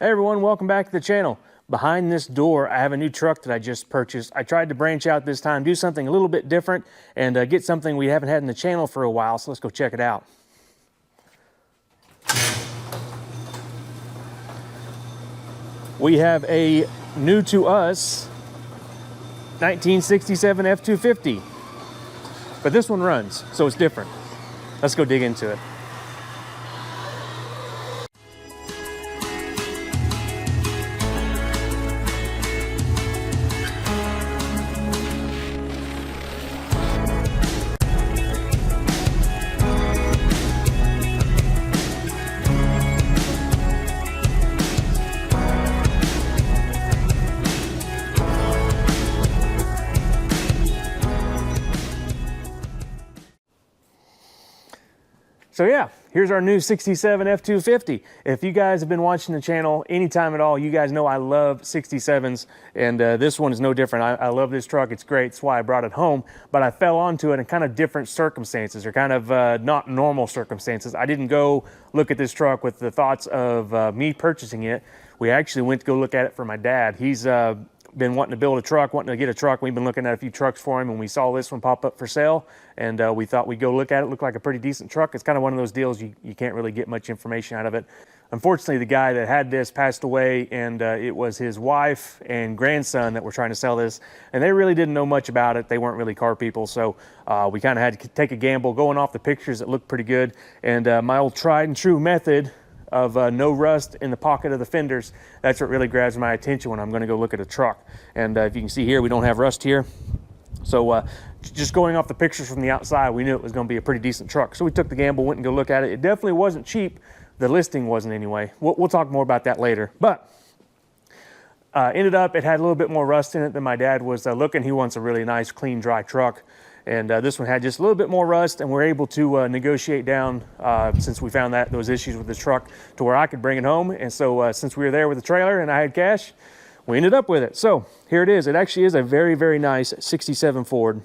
Hey everyone, welcome back to the channel. Behind this door, I have a new truck that I just purchased. I tried to branch out this time, do something a little bit different, and get something we haven't had in the channel for a while, so let's go check it out. We have a new to us 1967 F-250, but this one runs, so it's different. Let's go dig into it. So yeah, here's our new 67 F-250. If you guys have been watching the channel anytime at all, you guys know I love 67s, and this one is no different. I love this truck, it's great, that's why I brought it home, but I fell onto it in kind of different circumstances, or kind of not normal circumstances. I didn't go look at this truck with the thoughts of me purchasing it. We actually went to go look at it for my dad. He's been wanting to build a truck, wanting to get a truck. We've been looking at a few trucks for him, and we saw this one pop up for sale, and we thought we'd go look at it. It looked like a pretty decent truck. It's kind of one of those deals you can't really get much information out of it. Unfortunately, the guy that had this passed away, and it was his wife and grandson that were trying to sell this, and they really didn't know much about it. They weren't really car people, so we kind of had to take a gamble. Going off the pictures, it looked pretty good, and my old tried and true method of no rust in the pocket of the fenders, that's what really grabs my attention when I'm going to go look at a truck. And if you can see here, we don't have rust here. So just going off the pictures from the outside, we knew it was going to be a pretty decent truck. So we took the gamble, went and go look at it. It definitely wasn't cheap. The listing wasn't anyway. We'll talk more about that later. But ended up, it had a little bit more rust in it than my dad was looking. He wants a really nice, clean, dry truck. And this one had just a little bit more rust, and we're able to negotiate down, since we found those issues with this truck, to where I could bring it home. And so since we were there with the trailer and I had cash, we ended up with it. So here it is. It actually is a very, very nice 67 Ford,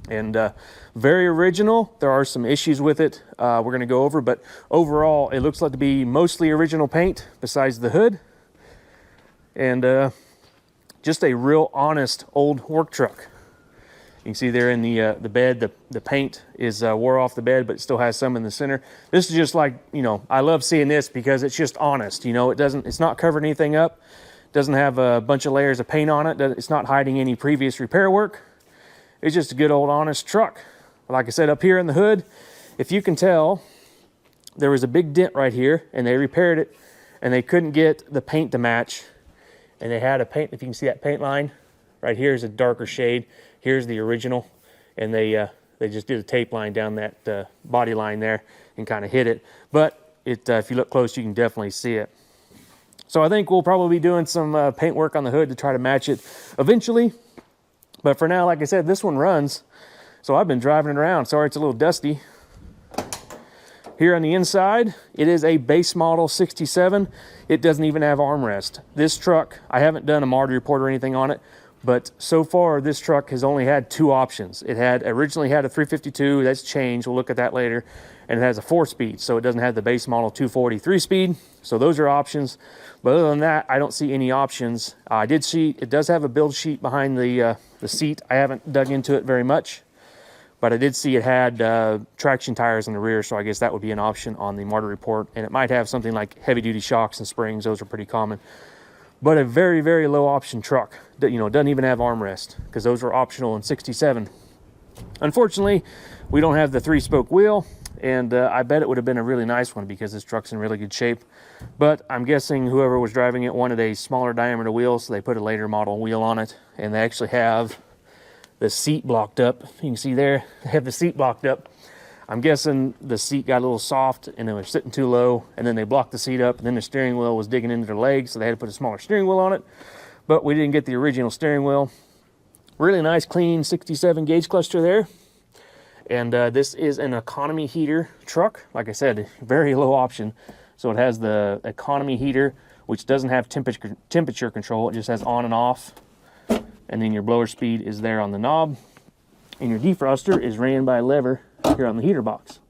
and very original. There are some issues with it we're going to go over, but overall it looks like to be mostly original paint besides the hood, and just a real honest old work truck. You can see there in the bed, the paint is wore off the bed, but it still has some in the center. This is just like, you know, I love seeing this because it's just honest. You know, it's not covering anything up. Doesn't have a bunch of layers of paint on it. It's not hiding any previous repair work. It's just a good old honest truck. Like I said, up here in the hood, if you can tell, there was a big dent right here, and they repaired it, and they couldn't get the paint to match. And they had a paint, if you can see that paint line, right here is a darker shade. Here's the original, and they just did a tape line down that body line there and kind of hit it. But if you look close, you can definitely see it. So I think we'll probably be doing some paint work on the hood to try to match it eventually. But for now, like I said, this one runs. So I've been driving it around. Sorry, it's a little dusty. Here on the inside, it is a base model 67. It doesn't even have armrest. This truck, I haven't done a MARD report or anything on it, but so far this truck has only had two options. It had originally had a 352, that's changed, we'll look at that later, and it has a 4-speed, so it doesn't have the base model 240 3-speed. So those are options, but other than that, I don't see any options. I did see it does have a build sheet behind the seat. I haven't dug into it very much, but I did see it had traction tires in the rear, so I guess that would be an option on the MARD report, and it might have something like heavy-duty shocks and springs. Those are pretty common. But a very, very low option truck that, you know, doesn't even have armrest, because those are optional in 67. Unfortunately, we don't have the 3-spoke wheel, and I bet it would have been a really nice one because this truck's in really good shape. But I'm guessing whoever was driving it wanted a smaller diameter wheel, so they put a later model wheel on it, and they actually have the seat blocked up. You can see there, they have the seat blocked up. I'm guessing the seat got a little soft and it was sitting too low, and then they blocked the seat up, and then the steering wheel was digging into their legs, so they had to put a smaller steering wheel on it. But we didn't get the original steering wheel. Really nice, clean 67 gauge cluster there. And this is an economy heater truck. Like I said, very low option. So it has the economy heater, which doesn't have temperature control. It just has on and off. And then your blower speed is there on the knob. And your defroster is ran by a lever here on the heater box.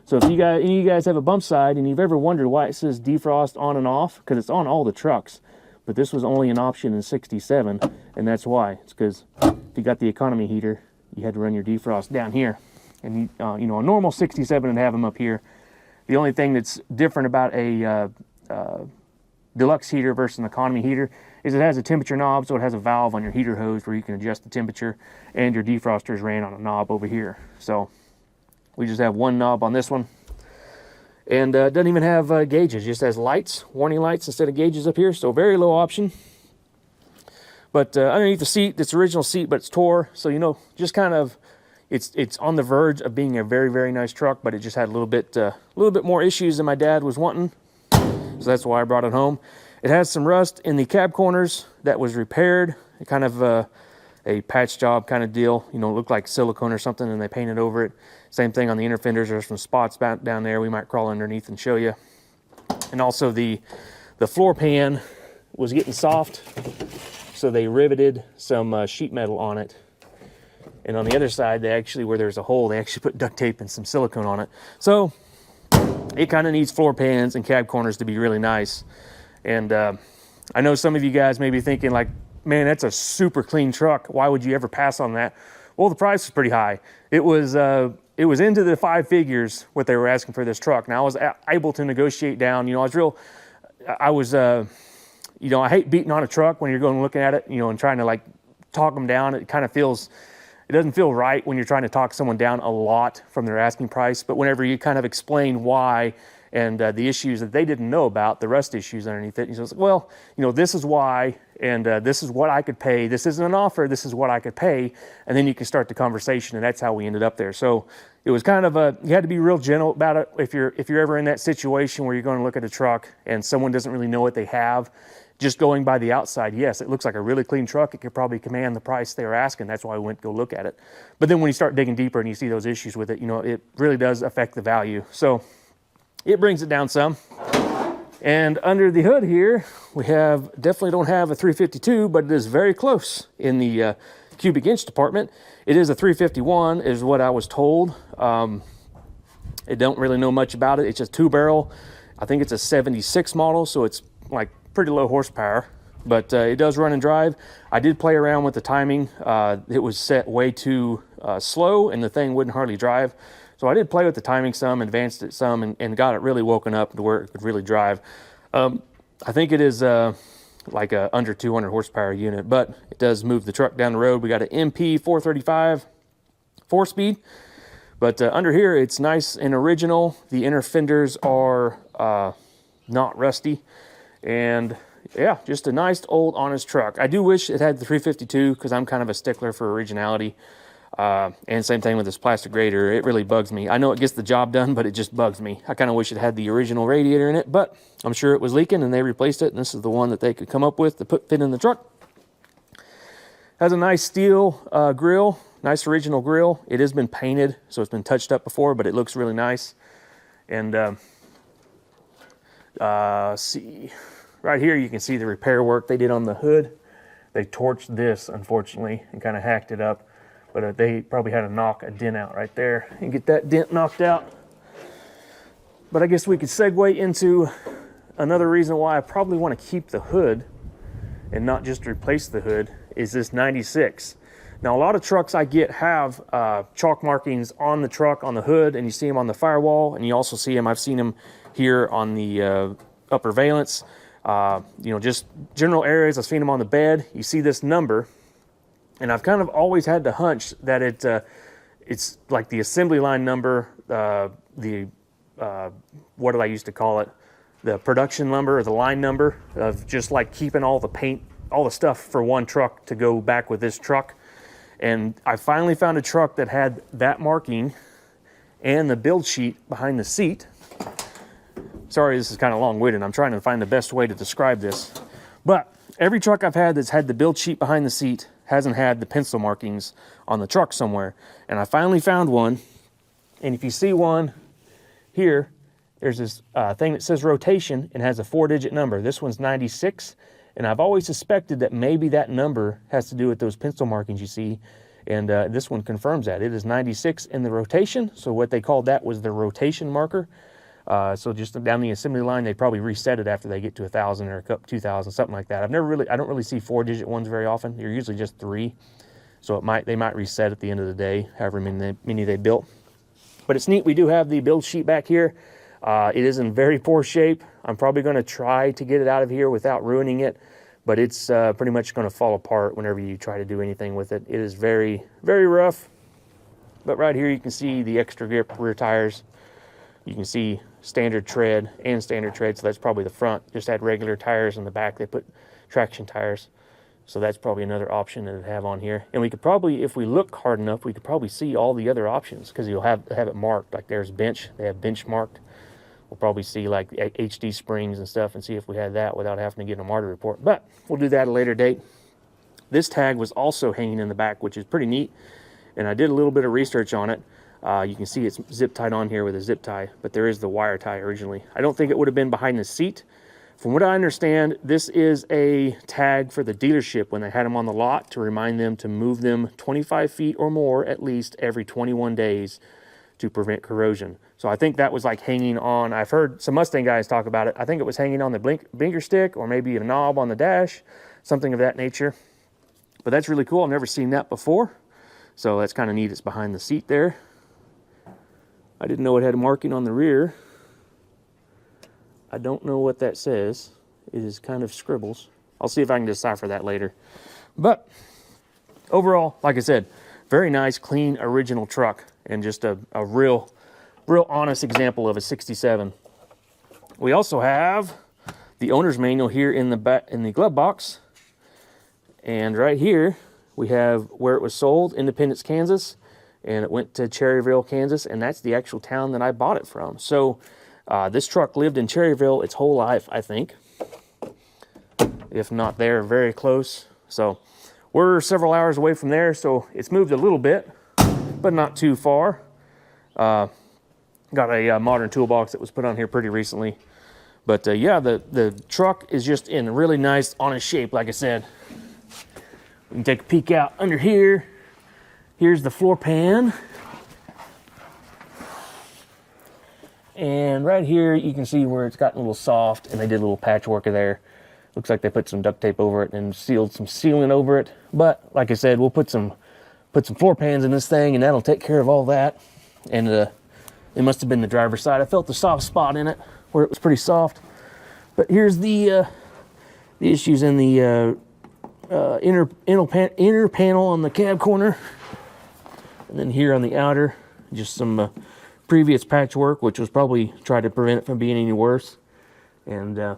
So if any of you guys have a bump side and you've ever wondered why it says defrost on and off, because it's on all the trucks, but this was only an option in 67, and that's why. It's because if you got the economy heater, you had to run your defrost down here. And you know, a normal 67 would have them up here. The only thing that's different about a deluxe heater versus an economy heater is it has a temperature knob, so it has a valve on your heater hose where you can adjust the temperature, and your defroster is ran on a knob over here. So we just have one knob on this one, and it doesn't even have gauges, just has lights, warning lights instead of gauges up here, so very low option. But underneath the seat, it's original seat, but it's tore, so you know, just kind of, it's on the verge of being a very, very nice truck, but it just had a little bit more issues than my dad was wanting, so that's why I brought it home. It has some rust in the cab corners that was repaired, kind of a patch job kind of deal. You know, it looked like silicone or something, and they painted over it. Same thing on the inner fenders. There's some spots down there. We might crawl underneath and show you. And also the floor pan was getting soft, so they riveted some sheet metal on it. And on the other side, they actually, where there's a hole, they actually put duct tape and some silicone on it. So it kind of needs floor pans and cab corners to be really nice. And I know some of you guys may be thinking like, man, that's a super clean truck. Why would you ever pass on that? Well, the price was pretty high. It was into the 5 figures what they were asking for this truck. Now I was able to negotiate down. You know, you know, I hate beating on a truck when you're going and looking at it, you know, and trying to like talk them down. It doesn't feel right when you're trying to talk someone down a lot from their asking price. But whenever you kind of explain why and the issues that they didn't know about, the rust issues underneath it, you know, well, you know, this is why, and this is what I could pay. This isn't an offer. This is what I could pay, and then you can start the conversation, and that's how we ended up there. So it was kind of you had to be real gentle about it if you're ever in that situation where you're going to look at a truck and someone doesn't really know what they have. Just going by the outside, yes, it looks like a really clean truck. It could probably command the price they were asking. That's why we went to go look at it. But then when you start digging deeper and you see those issues with it, you know, it really does affect the value. So it brings it down some. And under the hood here, we definitely don't have a 352, but it is very close in the cubic inch department. It is a 351 is what I was told. I don't really know much about it. It's just 2-barrel. I think it's a 76 model, so it's like pretty low horsepower, but it does run and drive. I did play around with the timing. It was set way too slow, and the thing wouldn't hardly drive. So I did play with the timing some, advanced it some, and got it really woken up to where it could really drive. I think it is like a under 200 horsepower unit, but it does move the truck down the road. We got an MP 435 4-speed, but under here it's nice and original. The inner fenders are not rusty, and yeah, just a nice old honest truck. I do wish it had the 352 because I'm kind of a stickler for originality. And same thing with this plastic radiator. It really bugs me. I know it gets the job done, but it just bugs me. I kind of wish it had the original radiator in it, but I'm sure it was leaking and they replaced it, and this is the one that they could come up with to fit in the truck. Has a nice steel grill, nice original grill. It has been painted, so it's been touched up before, but it looks really nice. And see, right here you can see the repair work they did on the hood. They torched this, unfortunately, and kind of hacked it up. But they probably had to knock a dent out right there and get that dent knocked out. But I guess we could segue into another reason why I probably want to keep the hood and not just replace the hood is this 96. Now, a lot of trucks I get have chalk markings on the truck, on the hood, and you see them on the firewall, and you also see them, I've seen them here on the upper valence. You know, just general areas, I've seen them on the bed. You see this number. And I've kind of always had the hunch that it's like the assembly line number, what did I used to call it? The production number or the line number of just like keeping all the paint, all the stuff for one truck to go back with this truck. And I finally found a truck that had that marking and the build sheet behind the seat. Sorry, this is kind of long-winded. I'm trying to find the best way to describe this. But every truck I've had that's had the build sheet behind the seat hasn't had the pencil markings on the truck somewhere. And I finally found one. And if you see one here, there's this thing that says rotation and has a 4-digit number. This one's 96. And I've always suspected that maybe that number has to do with those pencil markings you see. And this one confirms that. It is 96 in the rotation, so what they called that was the rotation marker. So just down the assembly line, they probably reset it after they get to 1,000 or 2,000, something like that. I don't really see 4-digit ones very often. They're usually just 3. So they might reset at the end of the day, however many they built. But it's neat. We do have the build sheet back here. It is in very poor shape. I'm probably going to try to get it out of here without ruining it, but it's pretty much going to fall apart whenever you try to do anything with it. It is very, very rough. But right here you can see the extra grip rear tires. You can see standard tread and standard tread, so that's probably the front. Just had regular tires in the back. They put traction tires. So that's probably another option that they have on here. And we could probably, if we look hard enough, we could probably see all the other options, because you'll have it marked. Like there's bench. They have bench marked. We'll probably see like HD springs and stuff and see if we had that without having to get a MARTA report. But we'll do that at a later date. This tag was also hanging in the back, which is pretty neat. And I did a little bit of research on it. You can see it's zip tied on here with a zip tie, but there is the wire tie originally. I don't think it would have been behind the seat. From what I understand, this is a tag for the dealership when they had them on the lot to remind them to move them 25 feet or more at least every 21 days to prevent corrosion. So I think that was like hanging on, I've heard some Mustang guys talk about it. I think it was hanging on the blinker stick or maybe a knob on the dash, something of that nature. But that's really cool. I've never seen that before. So that's kind of neat. It's behind the seat there. I didn't know it had a marking on the rear. I don't know what that says. It is kind of scribbles. I'll see if I can decipher that later. But overall, like I said, very nice, clean, original truck, and just a real honest example of a 67. We also have the owner's manual here in the back in the glove box. And right here, we have where it was sold, Independence, Kansas. And it went to Cherryville, Kansas, and that's the actual town that I bought it from. So this truck lived in Cherryville its whole life, I think. If not there, very close. So we're several hours away from there, so it's moved a little bit, but not too far. Got a modern toolbox that was put on here pretty recently. But yeah, the truck is just in really nice, honest shape, like I said. We can take a peek out under here. Here's the floor pan. And right here, you can see where it's gotten a little soft, and they did a little patchwork there. Looks like they put some duct tape over it and sealed some sealant over it. But like I said, we'll put some floor pans in this thing, and that'll take care of all that. And it must have been the driver's side. I felt the soft spot in it where it was pretty soft. But here's the issues in the inner panel on the cab corner. And then here on the outer, just some previous patchwork, which was probably trying to prevent it from being any worse. And the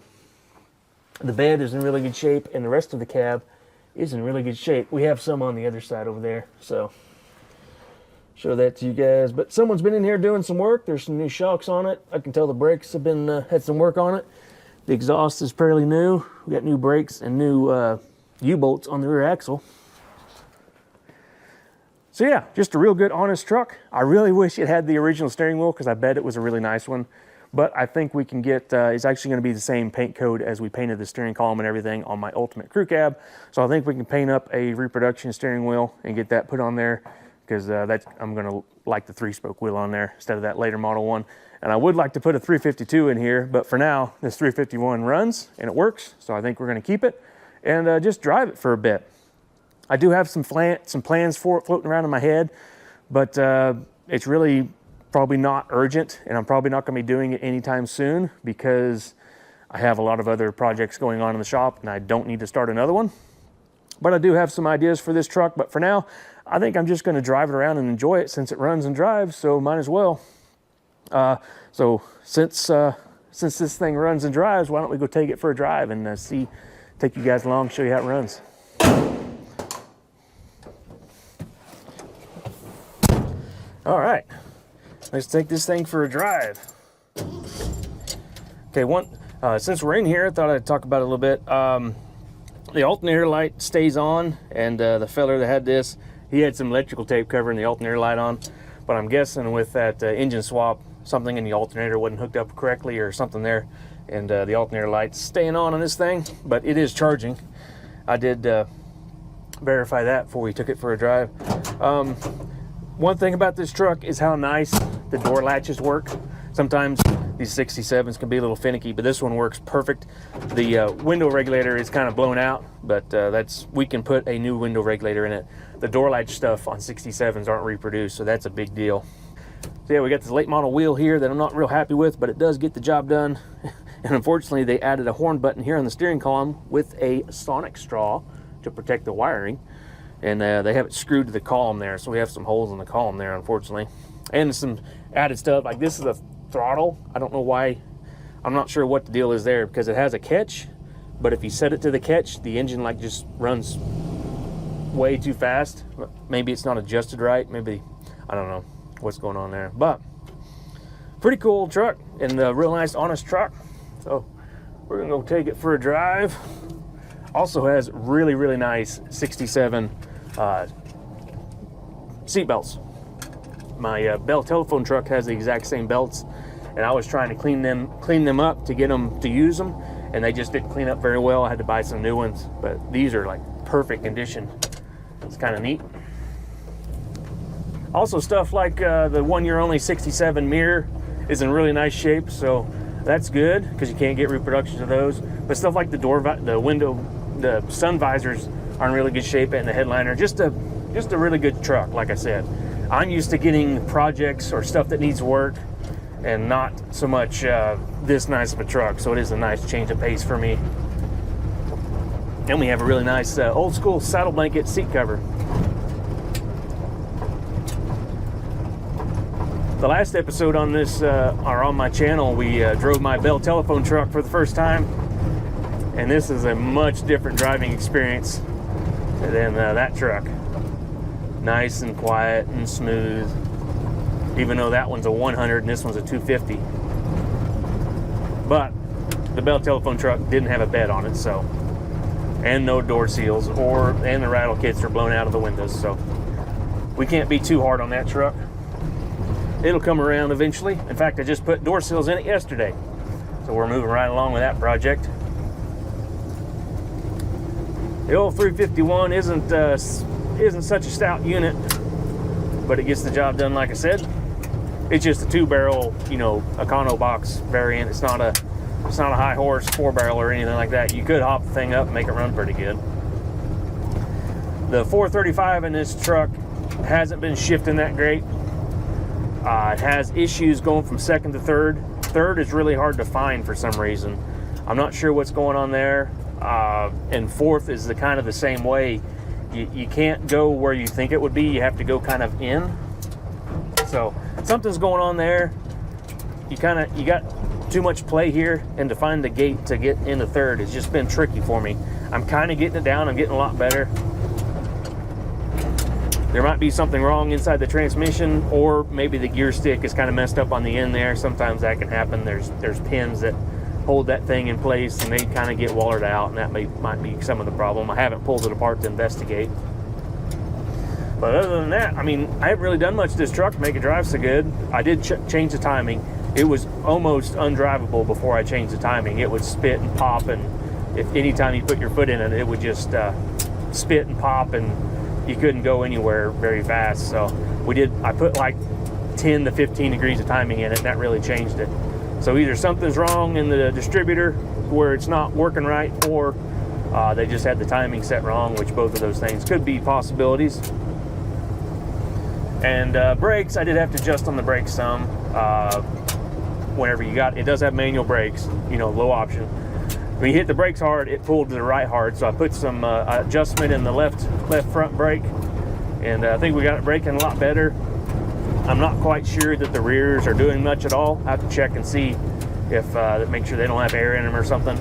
bed is in really good shape, and the rest of the cab is in really good shape. We have some on the other side over there, so show that to you guys. But someone's been in here doing some work. There's some new shocks on it. I can tell the brakes have been had some work on it. The exhaust is fairly new. We got new brakes and new U-bolts on the rear axle. So yeah, just a real good, honest truck. I really wish it had the original steering wheel, because I bet it was a really nice one. But I think we can get, it's actually going to be the same paint code as we painted the steering column and everything on my Ultimate Crew Cab. So I think we can paint up a reproduction steering wheel and get that put on there, because I'm going to like the 3-spoke wheel on there instead of that later model one. And I would like to put a 352 in here, but for now, this 351 runs and it works. So I think we're going to keep it and just drive it for a bit. I do have some plans for it floating around in my head, but it's really probably not urgent, and I'm probably not going to be doing it anytime soon, because I have a lot of other projects going on in the shop and I don't need to start another one. But I do have some ideas for this truck, but for now, I think I'm just going to drive it around and enjoy it, since it runs and drives, so might as well. So since this thing runs and drives, why don't we go take it for a drive and take you guys along, show you how it runs. All right, let's take this thing for a drive. Okay, since we're in here, I thought I'd talk about it a little bit. The alternator light stays on, and the feller that had this, he had some electrical tape covering the alternator light on, but I'm guessing with that engine swap, something in the alternator wasn't hooked up correctly or something there, and the alternator light's staying on this thing, but it is charging. I did verify that before we took it for a drive. One thing about this truck is how nice the door latches work. Sometimes these 67s can be a little finicky, but this one works perfect. The window regulator is kind of blown out, but we can put a new window regulator in it. The door latch stuff on 67s aren't reproduced, so that's a big deal. So yeah, we got this late model wheel here that I'm not real happy with, but it does get the job done. And unfortunately, they added a horn button here on the steering column with a sonic straw to protect the wiring. And they have it screwed to the column there, so we have some holes in the column there, unfortunately. And some added stuff, like this is a throttle. I don't know why, I'm not sure what the deal is there, because it has a catch, but if you set it to the catch, the engine like just runs way too fast. Maybe it's not adjusted right, maybe, I don't know what's going on there. But pretty cool truck, and a real nice, honest truck. So we're gonna go take it for a drive. Also has really, really nice 67 seat belts. My Bell telephone truck has the exact same belts, and I was trying to clean them up to get them to use them, and they just didn't clean up very well. I had to buy some new ones, but these are like perfect condition. It's kind of neat. Also, stuff like the 1 year only 67 mirror is in really nice shape, so that's good because you can't get reproductions of those. But stuff like the window, the sun visors are in really good shape, and the headliner, just a really good truck. Like I said, I'm used to getting projects or stuff that needs work, and not so much this nice of a truck. So it is a nice change of pace for me. And we have a really nice old school saddle blanket seat cover. The last episode on this, or on my channel, we drove my Bell telephone truck for the first time, and this is a much different driving experience than that truck. Nice and quiet and smooth, even though that one's a 100 and this one's a 250. But the Bell telephone truck didn't have a bed on it, so, and no door seals, and the rattle kits are blown out of the windows, so we can't be too hard on that truck. It'll come around eventually. In fact, I just put door seals in it yesterday, so we're moving right along with that project. The old 351 isn't such a stout unit, but it gets the job done. Like I said, it's just a 2-barrel, Econo box variant. It's not a high horse 4-barrel or anything like that. You could hop the thing up and make it run pretty good. The 435 in this truck hasn't been shifting that great. It has issues going from second to third. Third is really hard to find for some reason. I'm not sure what's going on there. And fourth is the same way. You can't go where you think it would be. You have to go kind of in. So something's going on there. You got too much play here, and to find the gate to get into third has just been tricky for me. I'm kind of getting it down. I'm getting a lot better. There might be something wrong inside the transmission, or maybe the gear stick is kind of messed up on the end there. Sometimes that can happen. There's pins that hold that thing in place, and they kind of get wallered out, and that might be some of the problem. I haven't pulled it apart to investigate. But other than that, I haven't really done much to this truck to make it drive so good. I did change the timing. It was almost undrivable before I changed the timing. It would spit and pop, and if anytime you put your foot in it, it would just spit and pop, and you couldn't go anywhere very fast. So I put like 10 to 15 degrees of timing in it, and that really changed it. So either something's wrong in the distributor where it's not working right, or they just had the timing set wrong, which both of those things could be possibilities. And brakes, I did have to adjust on the brakes some. Whenever it does have manual brakes, low option. When you hit the brakes hard, it pulled to the right hard, so I put some adjustment in the left front brake, and I think we got it braking a lot better. I'm not quite sure that the rears are doing much at all. I have to check and see if make sure they don't have air in them or something.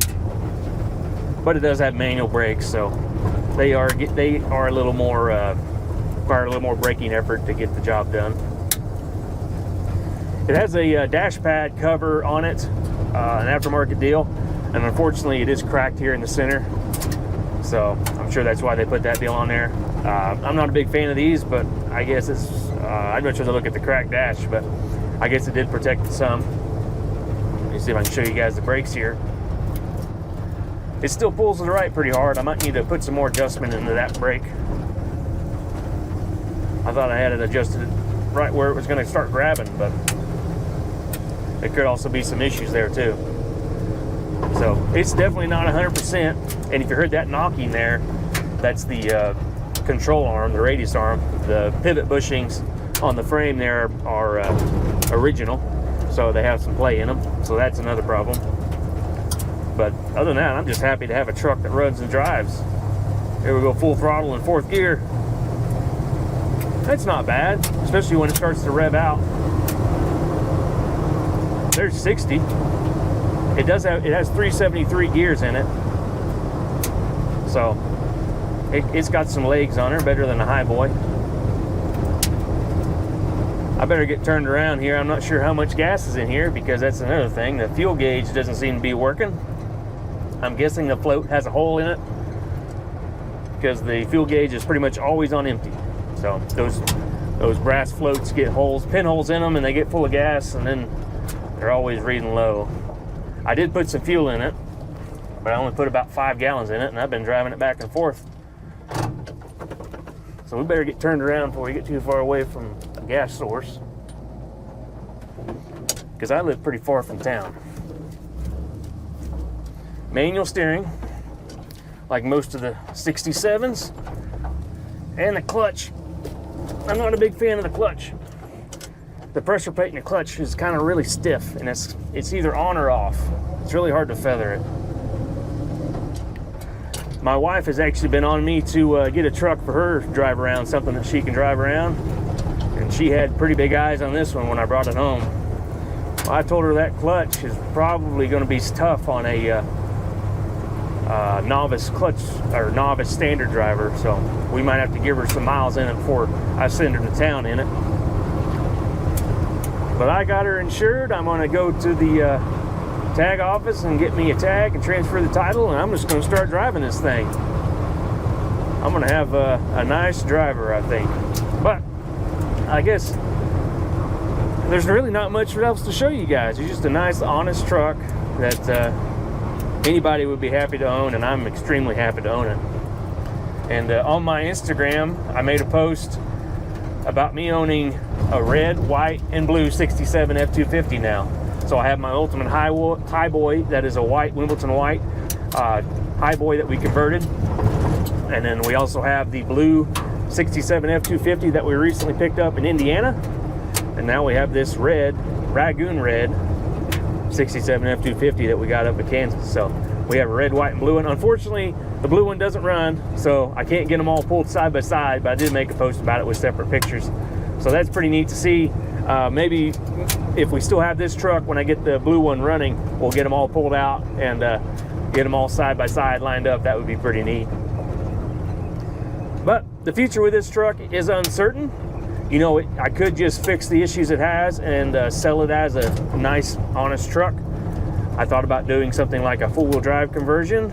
But it does have manual brakes, so they are a little more require a little more braking effort to get the job done. It has a dash pad cover on it, an aftermarket deal. And unfortunately, it is cracked here in the center, so I'm sure that's why they put that deal on there. I'm not a big fan of these, but I guess I'd much rather look at the cracked dash, but I guess it did protect some. Let me see if I can show you guys the brakes here. It still pulls to the right pretty hard. I might need to put some more adjustment into that brake. I thought I had it adjusted right where it was going to start grabbing, but there could also be some issues there too. So it's definitely not 100%. And if you heard that knocking there, that's the control arm, the radius arm. The pivot bushings on the frame there are original, so they have some play in them. So that's another problem. But other than that, I'm just happy to have a truck that runs and drives. Here we go, full throttle in 4th gear. That's not bad, especially when it starts to rev out. There's 60. It has 373 gears in it. So it's got some legs on her, better than a Highboy. I better get turned around here. I'm not sure how much gas is in here, because that's another thing. The fuel gauge doesn't seem to be working. I'm guessing the float has a hole in it, because the fuel gauge is pretty much always on empty. So those brass floats get holes, pinholes in them, and they get full of gas, and then they're always reading low. I did put some fuel in it, but I only put about 5 gallons in it, and I've been driving it back and forth. So we better get turned around before we get too far away from a gas source, because I live pretty far from town. Manual steering, like most of the 67s, and the clutch. I'm not a big fan of the clutch. The pressure plate in the clutch is kind of really stiff, and it's either on or off. It's really hard to feather it. My wife has actually been on me to get a truck for her to drive around, something that she can drive around, and she had pretty big eyes on this one when I brought it home. Well, I told her that clutch is probably going to be tough on a novice clutch or novice standard driver, so we might have to give her some miles in it before I send her to town in it. But I got her insured. I'm going to go to the tag office and get me a tag and transfer the title, and I'm just going to start driving this thing. I'm going to have a nice driver, I think. But I guess there's really not much else to show you guys. It's just a nice, honest truck that anybody would be happy to own, and I'm extremely happy to own it. And on my Instagram, I made a post about me owning a red, white, and blue 67 F-250 now. So I have my ultimate Highboy that is a white, Wimbledon white Highboy that we converted. And then we also have the blue 67 F-250 that we recently picked up in Indiana. And now we have this red, Rangoon red 67 F-250 that we got up in Kansas. So we have a red, white, and blue one. Unfortunately, the blue one doesn't run, so I can't get them all pulled side by side, but I did make a post about it with separate pictures. So that's pretty neat to see. Maybe if we still have this truck, when I get the blue one running, we'll get them all pulled out and get them all side by side lined up. That would be pretty neat. But the future with this truck is uncertain. You know, I could just fix the issues it has and sell it as a nice, honest truck. I thought about doing something like a four-wheel drive conversion,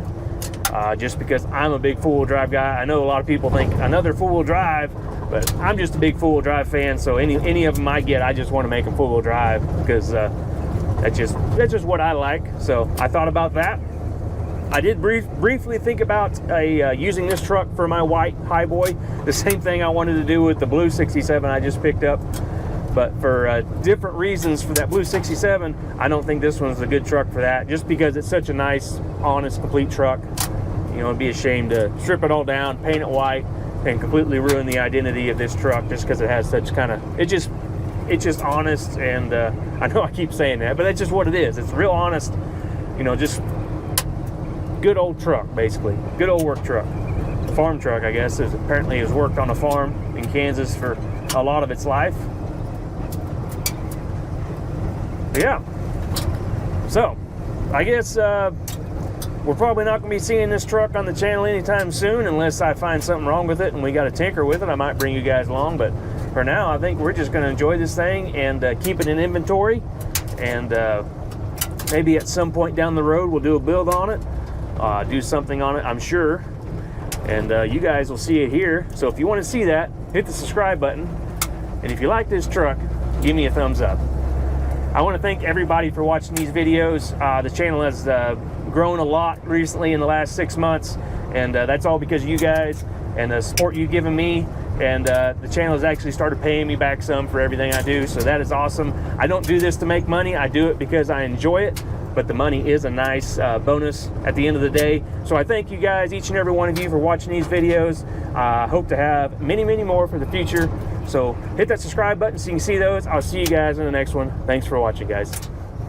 just because I'm a big four-wheel drive guy. I know a lot of people think another four-wheel drive, but I'm just a big four-wheel drive fan, so any of them I get, I just want to make them four-wheel drive, because that's just what I like. So I thought about that. I did briefly think about using this truck for my white Highboy, the same thing I wanted to do with the blue 67 I just picked up. But for different reasons for that blue 67, I don't think this one's a good truck for that, just because it's such a nice, honest, complete truck. You know, it'd be a shame to strip it all down, paint it white, and completely ruin the identity of this truck just because it has such kind of, it's just honest. And I know I keep saying that, but that's just what it is. It's real honest, you know, just good old truck, basically. Good old work truck. Farm truck, I guess. Apparently has worked on a farm in Kansas for a lot of its life. Yeah. So, I guess we're probably not going to be seeing this truck on the channel anytime soon, unless I find something wrong with it and we got to tinker with it. I might bring you guys along, but for now, I think we're just going to enjoy this thing and keep it in inventory. And maybe at some point down the road, we'll do a build on it, do something on it, I'm sure. And you guys will see it here. So if you want to see that, hit the subscribe button. And if you like this truck, give me a thumbs up. I want to thank everybody for watching these videos. The channel has grown a lot recently in the last 6 months, and that's all because of you guys and the support you've given me. And the channel has actually started paying me back some for everything I do, so that is awesome. I don't do this to make money. I do it because I enjoy it, but the money is a nice bonus at the end of the day. So I thank you guys, each and every one of you, for watching these videos. I hope to have many, many more for the future. So hit that subscribe button so you can see those. I'll see you guys in the next one. Thanks for watching, guys.